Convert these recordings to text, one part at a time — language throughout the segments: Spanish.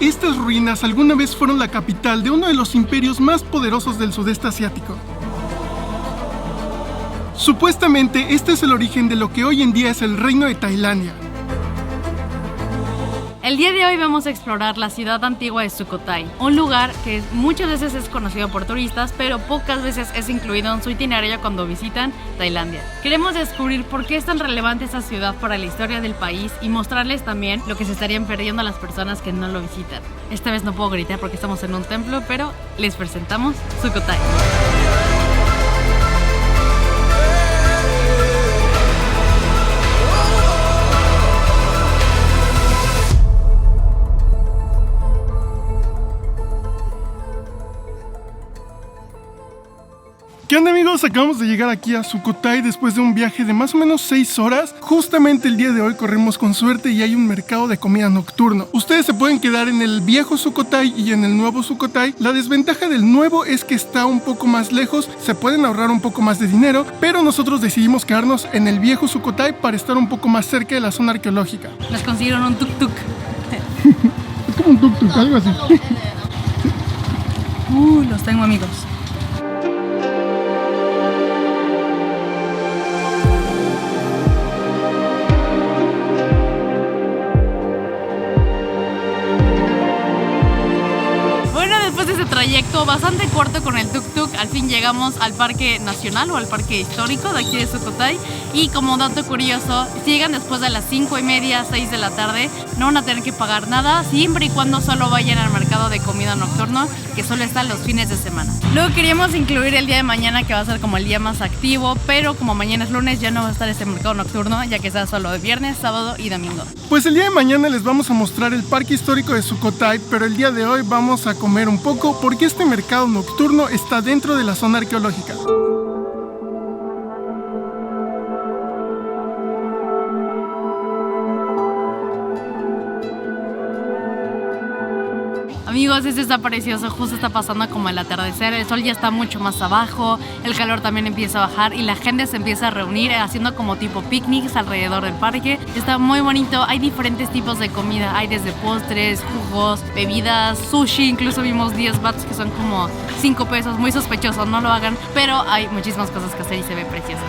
Estas ruinas alguna vez fueron la capital de uno de los imperios más poderosos del sudeste asiático. Supuestamente, este es el origen de lo que hoy en día es el Reino de Tailandia. El día de hoy vamos a explorar la ciudad antigua de Sukhothai, un lugar que muchas veces es conocido por turistas, pero pocas veces es incluido en su itinerario cuando visitan Tailandia. Queremos descubrir por qué es tan relevante esta ciudad para la historia del país y mostrarles también lo que se estarían perdiendo a las personas que no lo visitan. Esta vez no puedo gritar porque estamos en un templo, pero les presentamos Sukhothai. ¿Qué onda, amigos? Acabamos de llegar aquí a Sukhothai después de un viaje de más o menos 6 horas. Justamente el día de hoy corrimos con suerte y hay un mercado de comida nocturno. Ustedes se pueden quedar en el viejo Sukhothai y en el nuevo Sukhothai. La desventaja del nuevo es que está un poco más lejos, se pueden ahorrar un poco más de dinero, pero nosotros decidimos quedarnos en el viejo Sukhothai para estar un poco más cerca de la zona arqueológica. Nos consiguieron un tuk-tuk. Es como un tuk-tuk, algo así. Los tengo, amigos. Trayecto bastante corto con el tuk-tuk, al fin llegamos al Parque Nacional o al Parque Histórico de aquí de Sukhothai. Y como dato curioso, si llegan después de las 5:30, 6 de la tarde, no van a tener que pagar nada, siempre y cuando solo vayan al mercado de comida nocturno, que solo está los fines de semana. Luego queríamos incluir el día de mañana, que va a ser como el día más activo, pero como mañana es lunes ya no va a estar este mercado nocturno, ya que está solo de viernes, sábado y domingo. Pues el día de mañana les vamos a mostrar el Parque Histórico de Sukhothai, pero el día de hoy vamos a comer un poco porque este mercado nocturno está dentro de la zona arqueológica. Amigos, este está precioso, justo está pasando como el atardecer, el sol ya está mucho más abajo, el calor también empieza a bajar y la gente se empieza a reunir haciendo como tipo picnics alrededor del parque. Está muy bonito, hay diferentes tipos de comida, hay desde postres, jugos, bebidas, sushi, incluso vimos 10 bahts que son como 5 pesos, muy sospechoso, no lo hagan, pero hay muchísimas cosas que hacer y se ve precioso.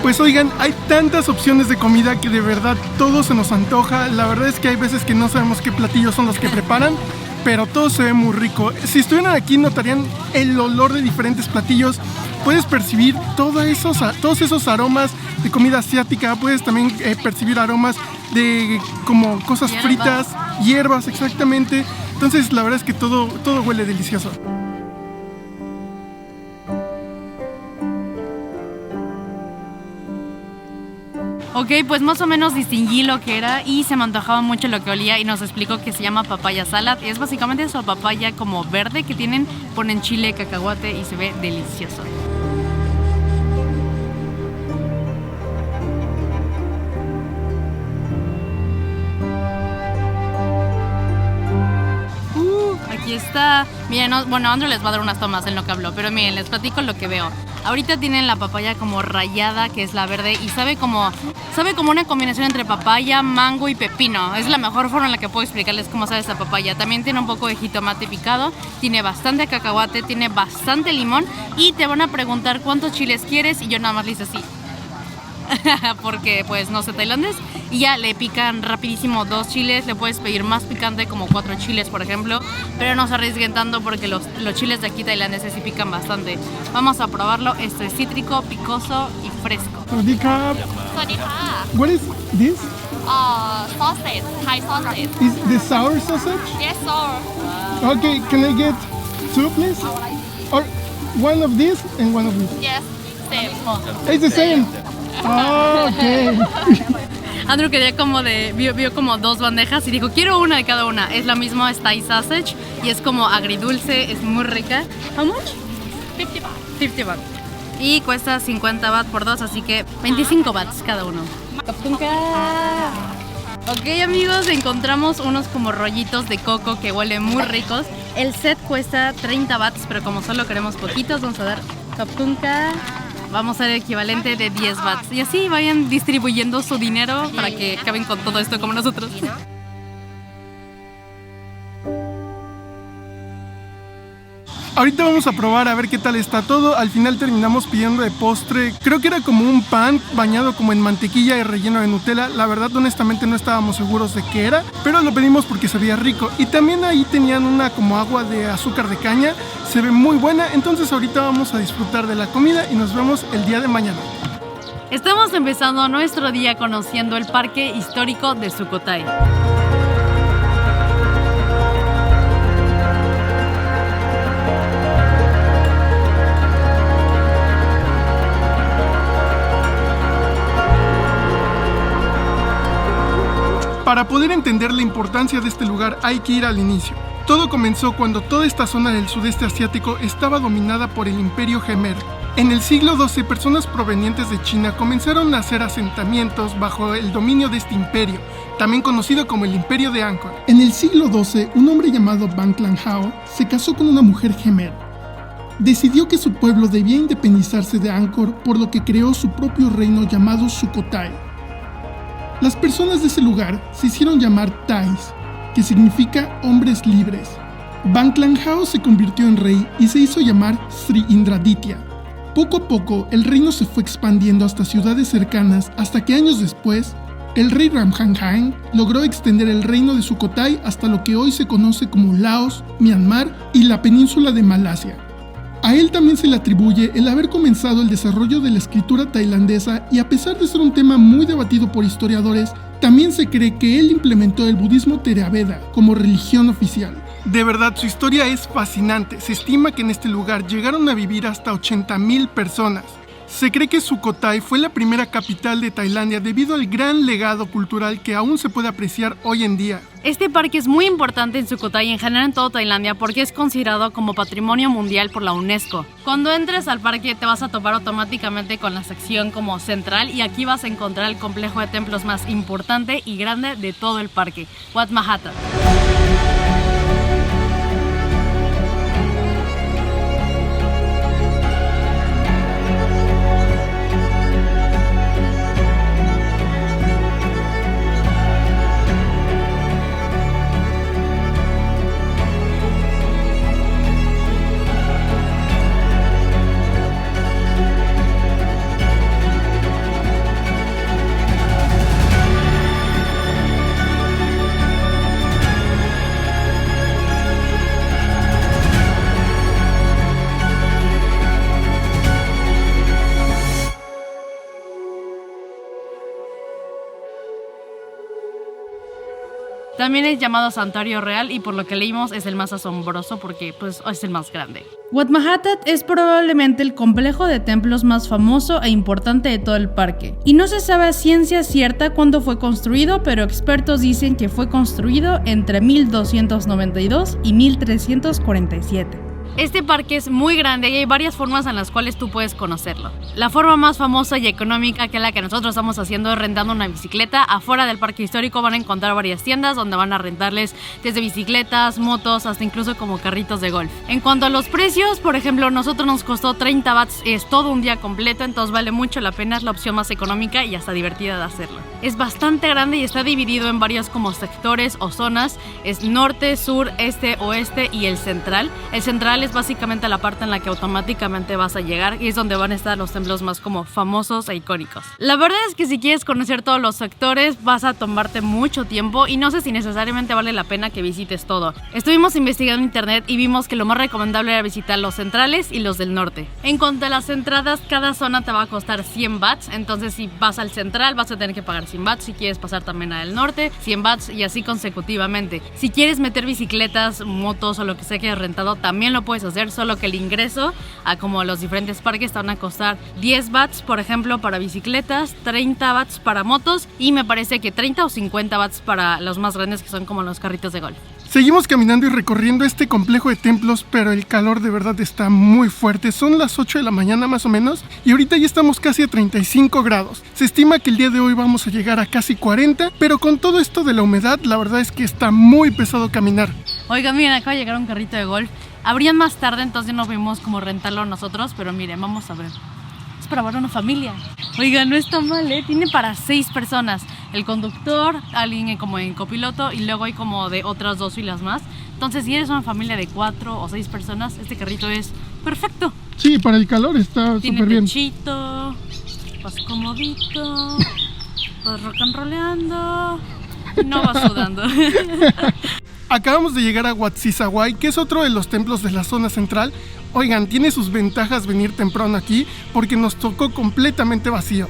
Pues oigan, hay tantas opciones de comida que de verdad todo se nos antoja. La verdad es que hay veces que no sabemos qué platillos son los que preparan, pero todo se ve muy rico. Si estuvieran aquí notarían el olor de diferentes platillos. Puedes percibir todos esos aromas de comida asiática. Puedes también percibir aromas de como cosas fritas, hierbas, exactamente. Entonces la verdad es que todo huele delicioso. Ok, pues más o menos distinguí lo que era y se me antojaba mucho lo que olía y nos explicó que se llama papaya salad. Y es básicamente eso, papaya como verde que tienen, ponen chile, cacahuate y se ve delicioso. Aquí está. Miren, bueno, Andrew les va a dar unas tomas en lo que habló, pero miren, les platico lo que veo. Ahorita tienen la papaya como rallada, que es la verde, y sabe como una combinación entre papaya, mango y pepino. Es la mejor forma en la que puedo explicarles cómo sabe esta papaya. También tiene un poco de jitomate picado, tiene bastante cacahuate, tiene bastante limón, y te van a preguntar cuántos chiles quieres, y yo nada más le hice así. Porque pues no sé tailandés, y ya le pican rapidísimo 2 chiles. Le puedes pedir más picante, como 4 chiles por ejemplo, pero no se arriesguen tanto porque los chiles de aquí tailandeses sí pican bastante. Vamos a probarlo. Esto es cítrico, picoso y fresco. What is this? Sausage, Thai sausage. Is the sour sausage? Yes, sour. Okay, can I get 2 please? Or one of this and one of this? Yes, same. It's the same. Ah, okay. Andrew quería vio como 2 bandejas y dijo, quiero una de cada una. Es la misma, es Thai sausage y es como agridulce, es muy rica. How much? 50 baht. 50 baht. Y cuesta 50 baht por 2, así que 25 bahts cada uno. Ok, amigos, encontramos unos como rollitos de coco que huelen muy ricos. El set cuesta 30 bahts, pero como solo queremos poquitos, vamos a dar kaptunka. vamos a ser el equivalente de 10 bahts. Y así vayan distribuyendo su dinero para que acaben con todo esto como nosotros. Ahorita vamos a probar a ver qué tal está todo. Al final terminamos pidiendo de postre, creo que era como un pan bañado como en mantequilla y relleno de Nutella. La verdad, honestamente no estábamos seguros de qué era, pero lo pedimos porque se veía rico. Y también ahí tenían una como agua de azúcar de caña, se ve muy buena. Entonces ahorita vamos a disfrutar de la comida y nos vemos el día de mañana. Estamos empezando nuestro día conociendo el Parque Histórico de Sukhothai. Para poder entender la importancia de este lugar hay que ir al inicio. Todo comenzó cuando toda esta zona del sudeste asiático estaba dominada por el Imperio Jemer. En el siglo XII, personas provenientes de China comenzaron a hacer asentamientos bajo el dominio de este imperio, también conocido como el Imperio de Angkor. En el siglo XII, un hombre llamado Ban Clan Hao se casó con una mujer Jemer. Decidió que su pueblo debía independizarse de Angkor, por lo que creó su propio reino llamado Sukhothai. Las personas de ese lugar se hicieron llamar Thais, que significa hombres libres. Ban Clan Hao se convirtió en rey y se hizo llamar Sri Indraditya. Poco a poco, el reino se fue expandiendo hasta ciudades cercanas, hasta que años después, el rey Ramkhamhaeng logró extender el reino de Sukhothai hasta lo que hoy se conoce como Laos, Myanmar y la península de Malasia. A él también se le atribuye el haber comenzado el desarrollo de la escritura tailandesa y a pesar de ser un tema muy debatido por historiadores, también se cree que él implementó el budismo Theravada como religión oficial. De verdad, su historia es fascinante. Se estima que en este lugar llegaron a vivir hasta 80,000 personas. Se cree que Sukhothai fue la primera capital de Tailandia debido al gran legado cultural que aún se puede apreciar hoy en día. Este parque es muy importante en Sukhothai y en general en toda Tailandia porque es considerado como Patrimonio Mundial por la UNESCO. Cuando entres al parque te vas a topar automáticamente con la sección como central y aquí vas a encontrar el complejo de templos más importante y grande de todo el parque, Wat Mahathat. También es llamado Santuario Real y por lo que leímos es el más asombroso porque pues es el más grande. Wat Mahathat es probablemente el complejo de templos más famoso e importante de todo el parque. Y no se sabe a ciencia cierta cuándo fue construido, pero expertos dicen que fue construido entre 1292 y 1347. Este parque es muy grande y hay varias formas en las cuales tú puedes conocerlo. La forma más famosa y económica, que es la que nosotros estamos haciendo, es rentando una bicicleta. Afuera del parque histórico van a encontrar varias tiendas donde van a rentarles desde bicicletas, motos, hasta incluso como carritos de golf. En cuanto a los precios, por ejemplo, nosotros nos costó 30 bahts, es todo un día completo, entonces vale mucho la pena, es la opción más económica y hasta divertida de hacerlo. Es bastante grande y está dividido en varios como sectores o zonas, es norte, sur, este, oeste y el central. El central es básicamente la parte en la que automáticamente vas a llegar y es donde van a estar los templos más como famosos e icónicos. La verdad es que si quieres conocer todos los sectores vas a tomarte mucho tiempo y no sé si necesariamente vale la pena que visites todo. Estuvimos investigando en internet y vimos que lo más recomendable era visitar los centrales y los del norte. En cuanto a las entradas, cada zona te va a costar 100 bahts, entonces si vas al central vas a tener que pagar 100 bahts, si quieres pasar también al norte 100 bahts y así consecutivamente. Si quieres meter bicicletas, motos o lo que sea que hayas rentado también lo puedes hacer, solo que el ingreso a como los diferentes parques te van a costar 10 bahts por ejemplo para bicicletas, 30 bahts para motos y me parece que 30 o 50 bahts para los más grandes que son como los carritos de golf. Seguimos caminando y recorriendo este complejo de templos, pero el calor de verdad está muy fuerte. Son las 8 de la mañana más o menos y ahorita ya estamos casi a 35 grados. Se estima que el día de hoy vamos a llegar a casi 40, pero con todo esto de la humedad, la verdad es que está muy pesado caminar. Oigan, miren, acaba de llegar un carrito de golf. Abrían más tarde, entonces nos vimos como rentarlo nosotros, pero miren, vamos a ver. Es para llevar una familia. Oiga, no está mal, ¿eh? Tiene para 6 personas. El conductor, alguien como en copiloto y luego hay como de otras 2 filas más. Entonces, si eres una familia de 4 o 6 personas, este carrito es perfecto. Sí, para el calor está Tiene súper bien. techito, vas comodito, vas rock and rollando y no vas sudando. Acabamos de llegar a Huatzizaway, que es otro de los templos de la zona central. Oigan, tiene sus ventajas venir temprano aquí porque nos tocó completamente vacío.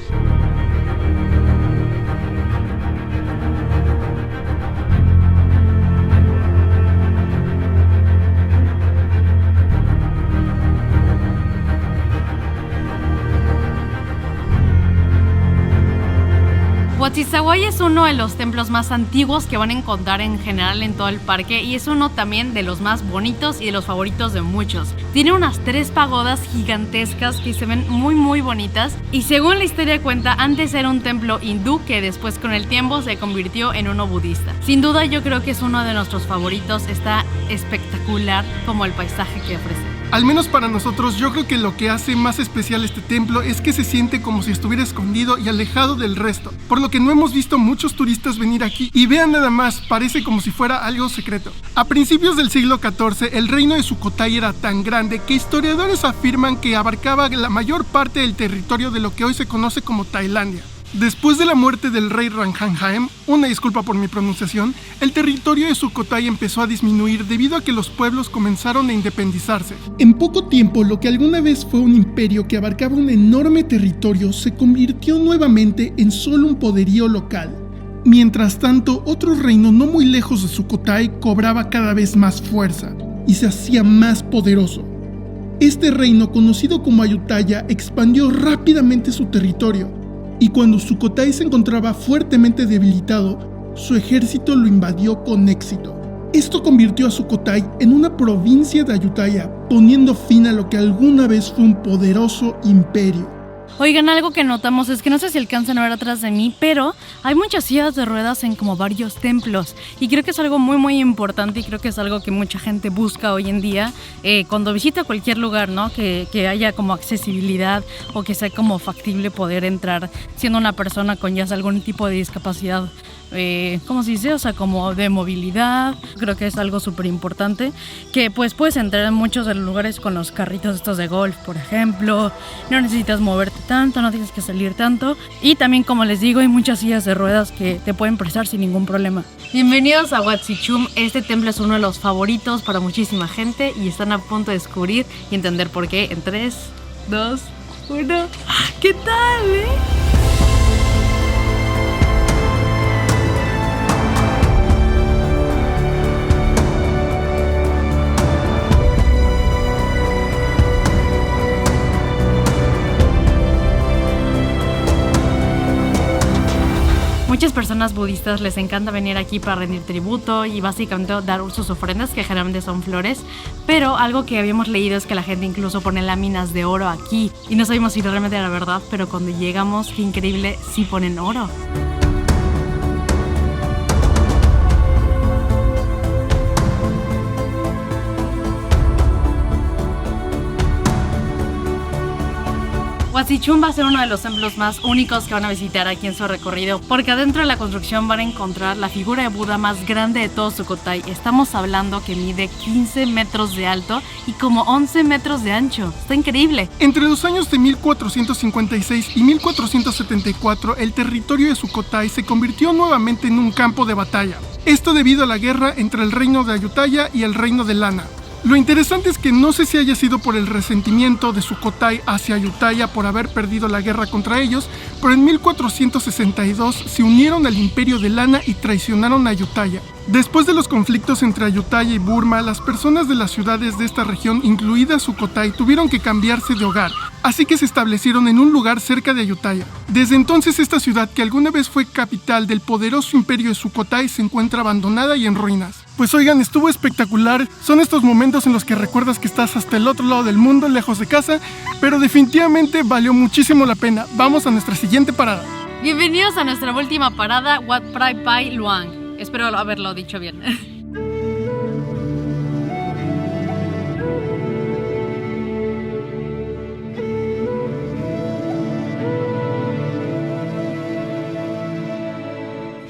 Huatzizaway es uno de los templos más antiguos que van a encontrar en general en todo el parque y es uno también de los más bonitos y de los favoritos de muchos. Tiene unas 3 pagodas gigantescas que se ven muy bonitas y según la historia cuenta, antes era un templo hindú que después con el tiempo se convirtió en uno budista. Sin duda yo creo que es uno de nuestros favoritos, está espectacular como el paisaje que ofrece. Al menos para nosotros, yo creo que lo que hace más especial este templo es que se siente como si estuviera escondido y alejado del resto, por lo que no hemos visto muchos turistas venir aquí y vean nada más, parece como si fuera algo secreto. A principios del siglo XIV, el reino de Sukhothai era tan grande que historiadores afirman que abarcaba la mayor parte del territorio de lo que hoy se conoce como Tailandia. Después de la muerte del rey Ranghanhaem, una disculpa por mi pronunciación, el territorio de Sukhothai empezó a disminuir debido a que los pueblos comenzaron a independizarse. En poco tiempo, lo que alguna vez fue un imperio que abarcaba un enorme territorio se convirtió nuevamente en solo un poderío local. Mientras tanto, otro reino no muy lejos de Sukhothai cobraba cada vez más fuerza y se hacía más poderoso. Este reino, conocido como Ayutthaya, expandió rápidamente su territorio. Y cuando Sukhothai se encontraba fuertemente debilitado, su ejército lo invadió con éxito. Esto convirtió a Sukhothai en una provincia de Ayutthaya, poniendo fin a lo que alguna vez fue un poderoso imperio. Oigan, algo que notamos es que no sé si alcanzan a ver atrás de mí, pero hay muchas sillas de ruedas en como varios templos y creo que es algo muy importante y creo que es algo que mucha gente busca hoy en día cuando visita cualquier lugar, ¿no? Que haya como accesibilidad o que sea como factible poder entrar siendo una persona con ya sea algún tipo de discapacidad. ¿Cómo se dice? O sea, como de movilidad. Creo que es algo súper importante. Que pues puedes entrar en muchos de los lugares con los carritos estos de golf, por ejemplo. No necesitas moverte tanto, no tienes que salir tanto. Y también, como les digo, hay muchas sillas de ruedas que te pueden prestar sin ningún problema. Bienvenidos a Wat Sichum. Este templo es uno de los favoritos para muchísima gente y están a punto de descubrir y entender por qué en 3, 2, 1. ¿Qué tal, Muchas personas budistas les encanta venir aquí para rendir tributo y básicamente dar sus ofrendas, que generalmente son flores, pero algo que habíamos leído es que la gente incluso pone láminas de oro aquí y no sabemos si realmente era verdad, pero cuando llegamos, qué increíble, sí ponen oro. Wat Sichum va a ser uno de los templos más únicos que van a visitar aquí en su recorrido, porque adentro de la construcción van a encontrar la figura de Buda más grande de todo Sukhothai. Estamos hablando que mide 15 metros de alto y como 11 metros de ancho. Está increíble. Entre los años de 1456 y 1474, el territorio de Sukhothai se convirtió nuevamente en un campo de batalla. Esto debido a la guerra entre el reino de Ayutthaya y el reino de Lana. Lo interesante es que no sé si haya sido por el resentimiento de Sukhothai hacia Ayutthaya por haber perdido la guerra contra ellos, pero en 1462 se unieron al imperio de Lana y traicionaron a Ayutthaya. Después de los conflictos entre Ayutthaya y Burma, las personas de las ciudades de esta región, incluida Sukhothai, tuvieron que cambiarse de hogar, así que se establecieron en un lugar cerca de Ayutthaya. Desde entonces esta ciudad, que alguna vez fue capital del poderoso imperio de Sukhothai, se encuentra abandonada y en ruinas. Pues oigan, estuvo espectacular. Son estos momentos en los que recuerdas que estás hasta el otro lado del mundo, lejos de casa, pero definitivamente valió muchísimo la pena. Vamos a nuestra siguiente parada. Bienvenidos a nuestra última parada, Wat Phra Pai Luang. Espero haberlo dicho bien.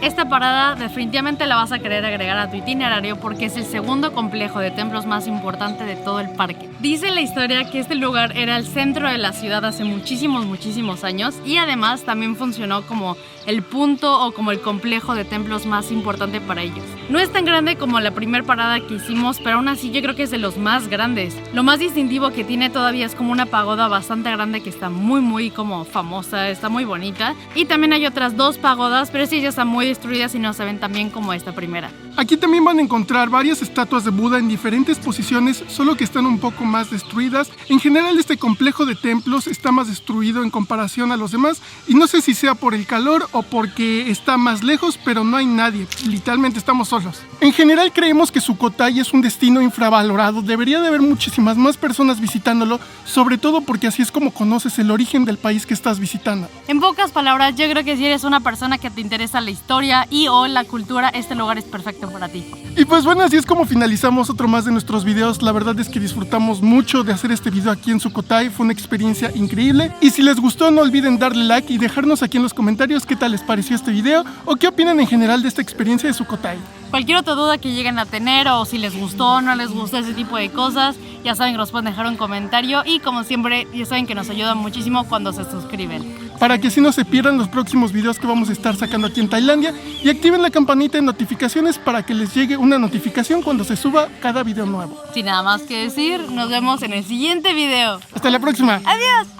Esta parada definitivamente la vas a querer agregar a tu itinerario porque es el segundo complejo de templos más importante de todo el parque. Dice la historia que este lugar era el centro de la ciudad hace muchísimos años y además también funcionó como el punto o como el complejo de templos más importante para ellos. No es tan grande como la primera parada que hicimos, pero aún así yo creo que es de los más grandes. Lo más distintivo que tiene todavía es como una pagoda bastante grande que está muy como famosa, está muy bonita. Y también hay otras 2 pagodas, pero sí ya están muy destruidas y no se ven tan bien como esta primera. Aquí también van a encontrar varias estatuas de Buda en diferentes posiciones, solo que están un poco más destruidas. En general este complejo de templos está más destruido en comparación a los demás y no sé si sea por el calor o porque está más lejos, pero no hay nadie, literalmente estamos solos. En general creemos que Sukhothai es un destino infravalorado, debería de haber muchísimas más personas visitándolo, sobre todo porque así es como conoces el origen del país que estás visitando. En pocas palabras, yo creo que si eres una persona que te interesa la historia y o la cultura, este lugar es perfecto para ti. Y pues bueno, así es como finalizamos otro más de nuestros videos. La verdad es que disfrutamos mucho de hacer este video aquí en Sukhothai, fue una experiencia increíble. Y si les gustó, no olviden darle like y dejarnos aquí en los comentarios qué tal les pareció este video o qué opinan en general de esta experiencia de Sukhothai. Cualquier otra duda que lleguen a tener o si les gustó o no les gustó ese tipo de cosas, ya saben que nos pueden dejar un comentario y como siempre, ya saben que nos ayuda muchísimo cuando se suscriben. Para que así no se pierdan los próximos videos que vamos a estar sacando aquí en Tailandia y activen la campanita de notificaciones para que les llegue una notificación cuando se suba cada video nuevo. Sin nada más que decir, nos vemos en el siguiente video. Hasta la próxima. ¡Adiós!